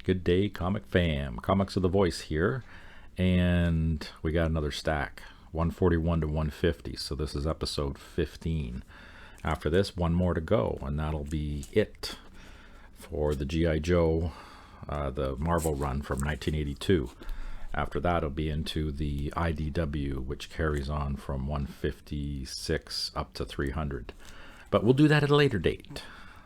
Good day, comic fam. Comics of the Voice here, and we got another stack, 141 to 150. So this is episode 15. After this, one more to go, and that'll be it for the G.I. Joe, the Marvel run from 1982. After that, it'll be into the IDW, which carries on from 156 up to 300. But we'll do that at a later date.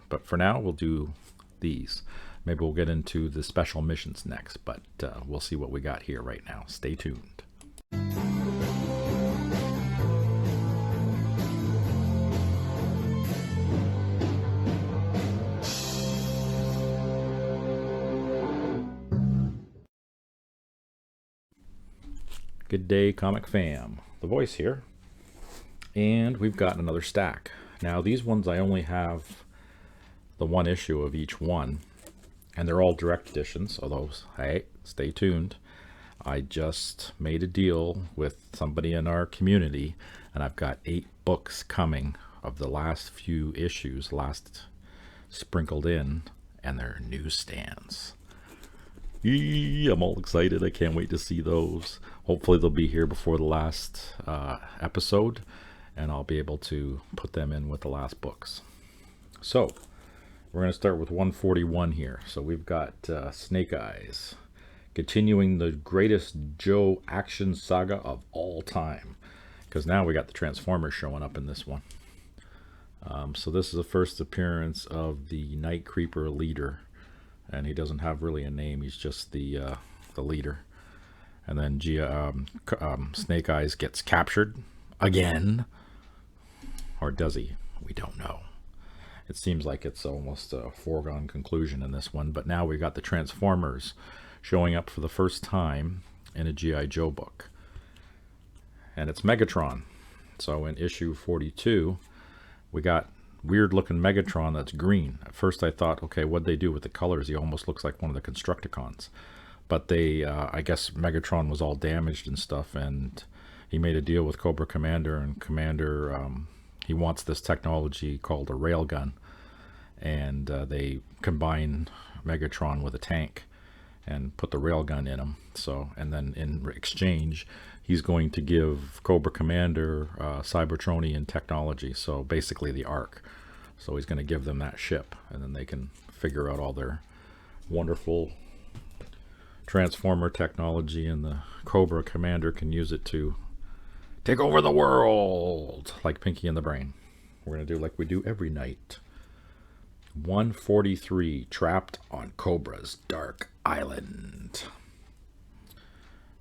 But for now, we'll do these. Maybe we'll get into the special missions next, but we'll see what we got here right now. Stay tuned. Good day, comic fam. The Voice here. And we've got another stack. Now, these ones I only have the one issue of each one. And they're all direct editions, although, hey, stay tuned. I just made a deal with somebody in our community, and I've got 8 books coming of the last few issues, sprinkled in, and they're newsstands. I'm all excited. I can't wait to see those. Hopefully they'll be here before the last episode, and I'll be able to put them in with the last books. So, we're going to start with 141 here. So we've got Snake Eyes, continuing the greatest Joe action saga of all time. Because now we got the Transformers showing up in this one. So this is the first appearance of the Night Creeper leader. And he doesn't have really a name, he's just the leader. And then Snake Eyes gets captured again. Or does he? We don't know. It seems like it's almost a foregone conclusion in this one, but now we got the Transformers showing up for the first time in a G.I. Joe book. And it's Megatron. So in issue 42, we got weird looking Megatron that's green. At first I thought, okay, what'd they do with the colors? He almost looks like one of the Constructicons. But they, I guess Megatron was all damaged and stuff, and he made a deal with Cobra Commander, and Commander, he wants this technology called a railgun, and they combine Megatron with a tank and put the railgun in him. So, and then in exchange, he's going to give Cobra Commander Cybertronian technology, so basically the Ark. So he's going to give them that ship, and then they can figure out all their wonderful Transformer technology, and the Cobra Commander can use it to take over the world, like Pinky and the Brain. We're going to do like we do every night. 143, Trapped on Cobra's Dark Island.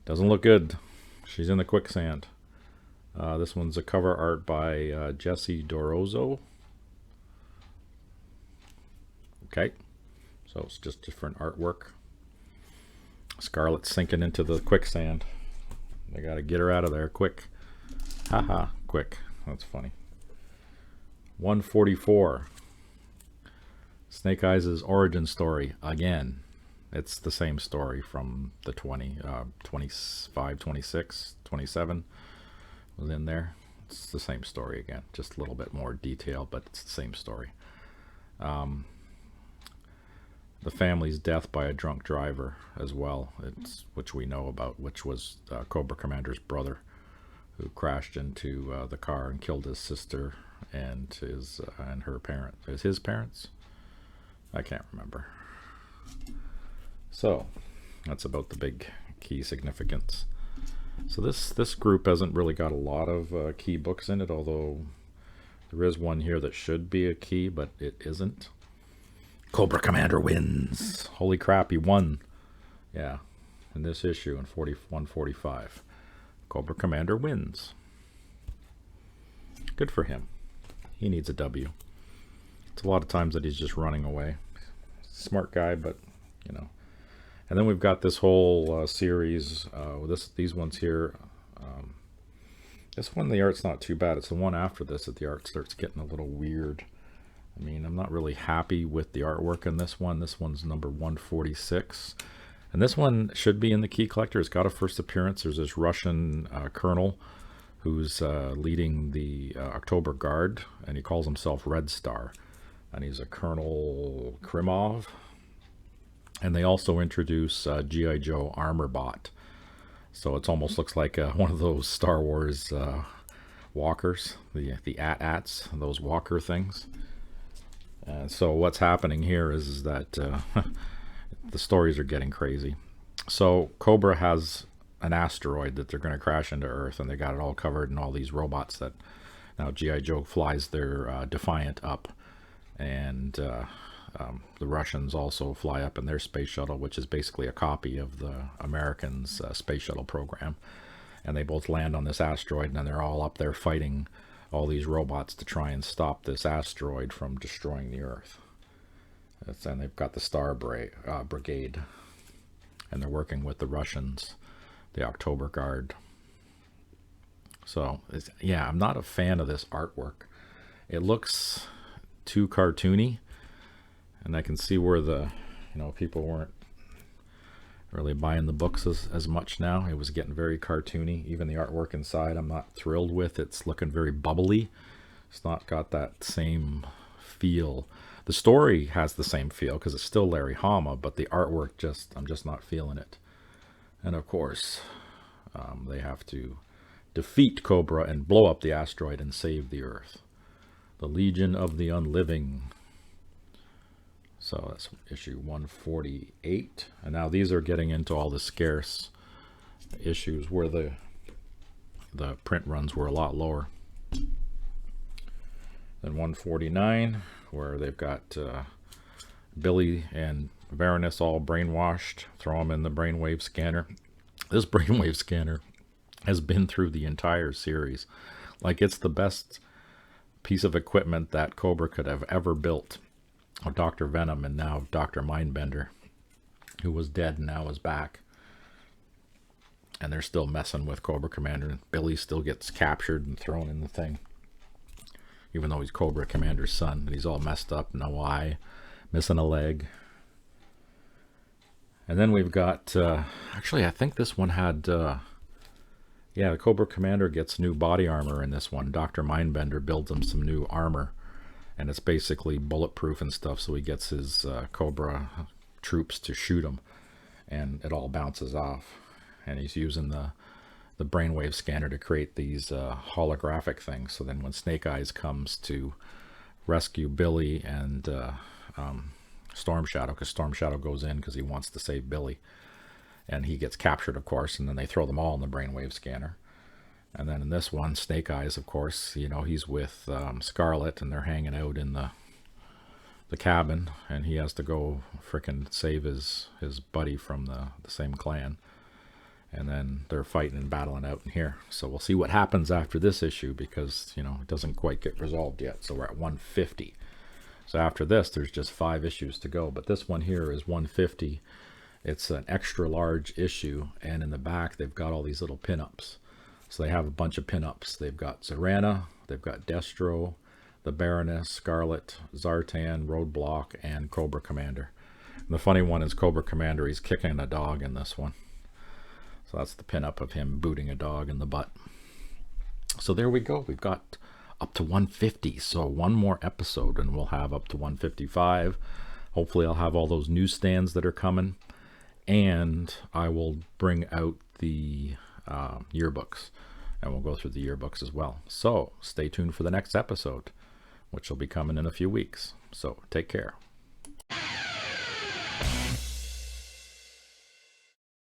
Doesn't look good. She's in the quicksand. This one's a cover art by Jesse Dorozzo. Okay, so it's just different artwork. Scarlet's sinking into the quicksand. They got to get her out of there quick. Haha, quick. That's funny. 144. Snake Eyes' origin story again. It's the same story from the 25, 26, 27 was in there. It's the same story again, just a little bit more detail, but it's the same story. The family's death by a drunk driver as well, which we know about, which was Cobra Commander's brother, who crashed into the car and killed his sister and her parents. His parents? I can't remember. So that's about the big key significance. So this group hasn't really got a lot of key books in it, although there is one here that should be a key, but it isn't. Cobra Commander wins. Holy crap, he won. Yeah, in this issue in 145. Cobra Commander wins. Good for him. He needs a W. It's a lot of times that he's just running away. Smart guy, but, you know. And then we've got this whole series. These ones here. This one, the art's not too bad. It's the one after this that the art starts getting a little weird. I mean, I'm not really happy with the artwork in this one. This one's number 146. And this one should be in the Key Collector. It's got a first appearance. There's this Russian colonel who's leading the October Guard, and he calls himself Red Star. And he's a Colonel Krimov. And they also introduce G.I. Joe Armor Bot. So it almost looks like one of those Star Wars walkers, the AT-ATs, those walker things. So what's happening here is that the stories are getting crazy. So Cobra has an asteroid that they're going to crash into Earth, and they got it all covered in all these robots that now G.I. Joe flies their Defiant up, and the Russians also fly up in their space shuttle, which is basically a copy of the Americans' space shuttle program. And they both land on this asteroid, and then they're all up there fighting all these robots to try and stop this asteroid from destroying the Earth. And they've got the Star Brigade, and they're working with the Russians, the October Guard. So, yeah, I'm not a fan of this artwork. It looks too cartoony, and I can see where the, people weren't really buying the books as much now. It was getting very cartoony. Even the artwork inside I'm not thrilled with. It's looking very bubbly. It's not got that same feel. The story has the same feel because it's still Larry Hama, but the artwork I'm just not feeling it. And of course, they have to defeat Cobra and blow up the asteroid and save the Earth. The Legion of the Unliving. So that's issue 148. And now these are getting into all the scarce issues where the print runs were a lot lower. Then 149, where they've got Billy and Baroness all brainwashed. Throw them in the brainwave scanner. This brainwave scanner has been through the entire series. Like, it's the best piece of equipment that Cobra could have ever built. Dr. Venom and now Dr. Mindbender, who was dead and now is back. And they're still messing with Cobra Commander. Billy still gets captured and thrown in the thing, even though he's Cobra Commander's son. And he's all messed up, no eye, missing a leg. And then we've got, actually I think this one had, yeah, Cobra Commander gets new body armor in this one. Dr. Mindbender builds him some new armor. And it's basically bulletproof and stuff, so he gets his Cobra troops to shoot him. And it all bounces off. And he's using the brainwave scanner to create these holographic things. So then when Snake Eyes comes to rescue Billy and Storm Shadow, because Storm Shadow goes in because he wants to save Billy. And he gets captured, of course, and then they throw them all in the brainwave scanner. And then in this one, Snake Eyes, of course, he's with Scarlet, and they're hanging out in the cabin, and he has to go frickin' save his buddy from the same clan. And then they're fighting and battling out in here. So we'll see what happens after this issue, because, it doesn't quite get resolved yet. So we're at 150. So after this, there's just 5 issues to go. But this one here is 150. It's an extra large issue, and in the back, they've got all these little pinups. So they have a bunch of pinups. They've got Zarana, they've got Destro, the Baroness, Scarlet, Zartan, Roadblock, and Cobra Commander. And the funny one is Cobra Commander. He's kicking a dog in this one. So that's the pinup of him booting a dog in the butt. So there we go. We've got up to 150. So one more episode and we'll have up to 155. Hopefully I'll have all those newsstands that are coming. And I will bring out the yearbooks, and we'll go through the yearbooks as well. So stay tuned for the next episode, which will be coming in a few weeks. So take care.